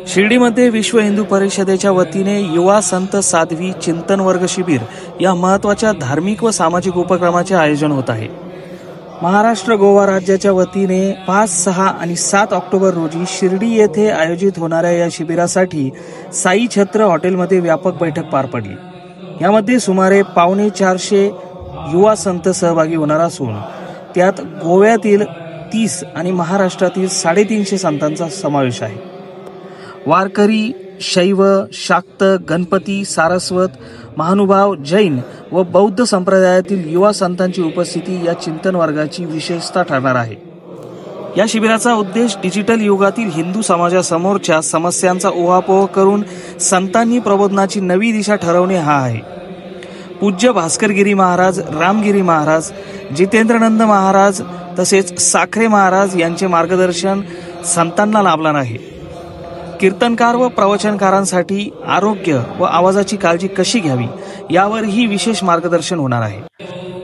शिर्डीमध्ये विश्व हिंदू परिषदेच्या वतीने युवा संत साध्वी चिंतन वर्ग शिबिर या महत्त्वाच्या धार्मिक व सामाजिक उपक्रमाचे आयोजन होत आहे। महाराष्ट्र गोवा राज्याच्या वतीने 5, 6 आणि 7 ऑक्टोबर रोजी शिर्डी येथे आयोजित होणाऱ्या या शिबिरासाठी साई छत्र हॉटेलमध्ये व्यापक बैठक पार पडली। यामध्ये सुमारे 450 युवा संत सहभागी होणार असून त्यात गोव्यातील 30 आणि महाराष्ट्रातील 350 संतांचा समावेश आहे। वारकरी, शैव, शाक्त, गणपती, सारस्वत, महानुभाव, जैन व बौद्ध संप्रदायातील युवा संतांची उपस्थिती या चिंतन वर्गाची विशेषता ठरणार आहे। या शिबिराचा उद्देश डिजिटल युगातील हिंदू समाजासमोरच्या समस्यांचा उहापोह करून संतांनी प्रबोधनाची नवी दिशा ठरवणे हा आहे। पूज्य भास्करगिरी महाराज, रामगिरी महाराज, जितेंद्रनंद महाराज तसेच साखरे महाराज यांचे मार्गदर्शन संतांना लाभणार आहे। कीर्तनकार व प्रवचनकारांसाठी आरोग्य व आवाजाची काळजी कशी घ्यावी यावरही विशेष मार्गदर्शन होणार आहे।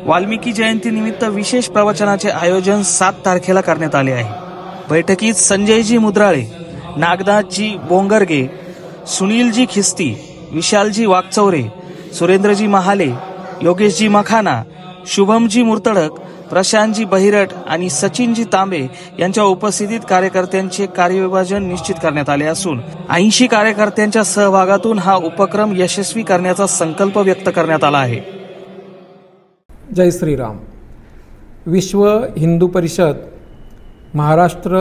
वाल्मिकी जयंती निमित्त विशेष प्रवचनाचे आयोजन 7 तारखेला करण्यात आले आहे। बैठकीत संजयजी मुद्राळे, नागनाथजी बोंगरगे, सुनीलजी खिस्ती, विशालजी वाकचौरे, सुरेंद्रजी महाले, योगेशजी मखाना, शुभमजी मुर्तडक, प्रशांतजी बहिरट आणि सचिनजी तांबे यांच्या उपस्थितीत कार्यकर्त्यांचे कार्यविभाजन निश्चित करण्यात आले असून 80 कार्यकर्त्यांच्या सहभागातून हा उपक्रम यशस्वी करण्याचा संकल्प व्यक्त करण्यात आला आहे। जय श्रीराम। विश्व हिंदू परिषद महाराष्ट्र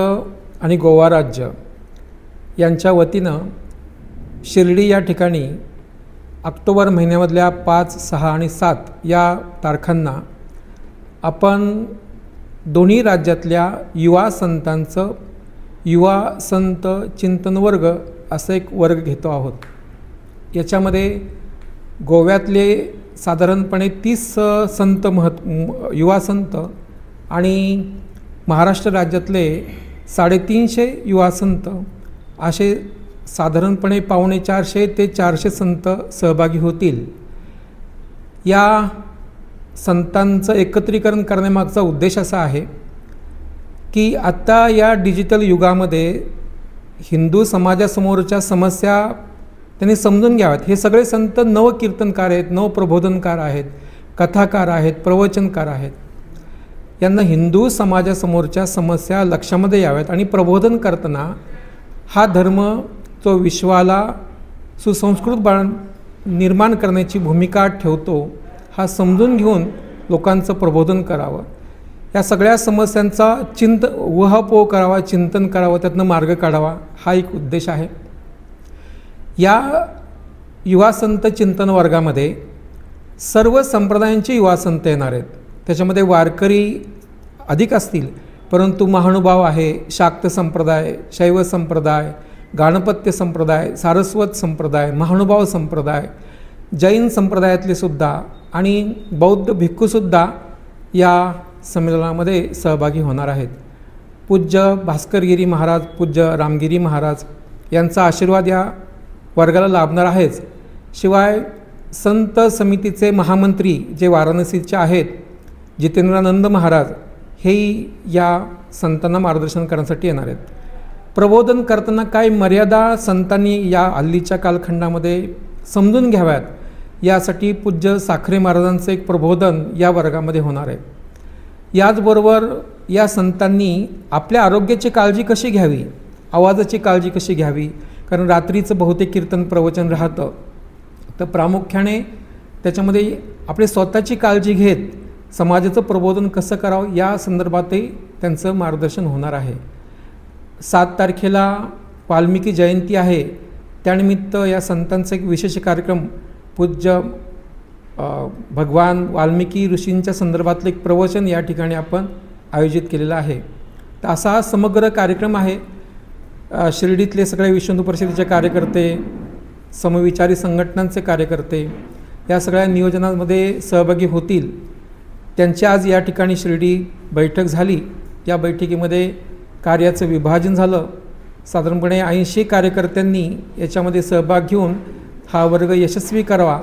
आणि गोवा राज्य यांच्या वतीनं शिर्डी या ठिकाणी ऑक्टोबर महिन्यामधल्या 5, 6 आणि 7 या तारखांना आपण दोन्ही राज्यातल्या युवा संतांचं युवा संत चिंतन वर्ग असं एक वर्ग घेतो आहोत। याच्यामध्ये गोव्यातले साधारणपणे 30 संत युवा संत आणि महाराष्ट्र राज्यातले 350 युवा संत असे साधारणपणे 450 ते 400 संत सहभागी होतील। या संतांचं एकत्रीकरण करण्यामागचा उद्देश असा आहे की आता या डिजिटल युगामध्ये हिंदू समाजासमोरच्या समस्या त्यांनी समजून घ्याव्यात। हे सगळे संत नवकीर्तनकार आहेत, नवप्रबोधनकार आहेत, कथाकार आहेत, प्रवचनकार आहेत। यांना हिंदू समाजासमोरच्या समस्या लक्षामध्ये याव्यात आणि प्रबोधन करताना हा धर्म जो विश्वाला सुसंस्कृत निर्माण करण्याची भूमिका ठेवतो हा समजून घेऊन लोकांचं प्रबोधन करावं। या सगळ्या समस्यांचा उहापोह करावा, चिंतन करावं, त्यातनं मार्ग काढावा हा एक उद्देश आहे। या युवा संत चिंतन वर्गामध्ये सर्व संप्रदायांचे युवा संत येणार आहेत। त्याच्यामध्ये वारकरी अधिक असतील, परंतु महानुभाव आहे, शाक्त संप्रदाय, शैव संप्रदाय, गाणपत्य संप्रदाय, सारस्वत संप्रदाय, महानुभाव संप्रदाय, जैन संप्रदायातले सुद्धा आणि बौद्ध भिक्खूसुद्धा या संमेलनामध्ये सहभागी होणार आहेत। पूज्य भास्करगिरी महाराज, पूज्य रामगिरी महाराज यांचा आशीर्वाद या वर्गाला लाभणार आहेच। शिवाय संत समितीचे महामंत्री जे वाराणसीचे आहेत, जितेंद्रानंद महाराज, हेही या संतांना मार्गदर्शन करण्यासाठी येणार आहेत। प्रबोधन करताना काय मर्यादा संतांनी या हल्लीच्या कालखंडामध्ये समजून घ्याव्यात यासाठी पूज्य साखरे महाराजांचं एक प्रबोधन या वर्गामध्ये होणार आहे। याचबरोबर या संतांनी आपल्या आरोग्याची काळजी कशी घ्यावी, आवाजाची काळजी कशी घ्यावी, कारण रात्रीचं बहुतेक कीर्तन प्रवचन राहतं, तर प्रामुख्याने त्याच्यामध्ये आपली स्वतःची काळजी घेत समाजाचं प्रबोधन कसं करावं या संदर्भातही त्यांचं मार्गदर्शन होणार आहे। 7 तारखेला वाल्मिकी जयंती आहे, त्यानिमित्त या संतांचा एक विशेष कार्यक्रम पूज्य भगवान वाल्मिकी ऋषींच्या संदर्भातलं एक प्रवचन या ठिकाणी आपण आयोजित केलेलं आहे। तर असा हा समग्र कार्यक्रम आहे। शिर्डीतले सगळे विश्व हिंदू परिषदेचे कार्यकर्ते, समविचारी संघटनांचे कार्यकर्ते या सगळ्या नियोजनामध्ये सहभागी होतील। त्यांची आज या ठिकाणी शिर्डी बैठक झाली। या बैठकीमध्ये कार्याचं विभाजन झालं। साधारणपणे 80 कार्यकर्त्यांनी याच्यामध्ये सहभाग घेऊन हा वर्ग यशस्वी करावा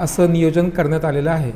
असं नियोजन करण्यात आलेलं आहे।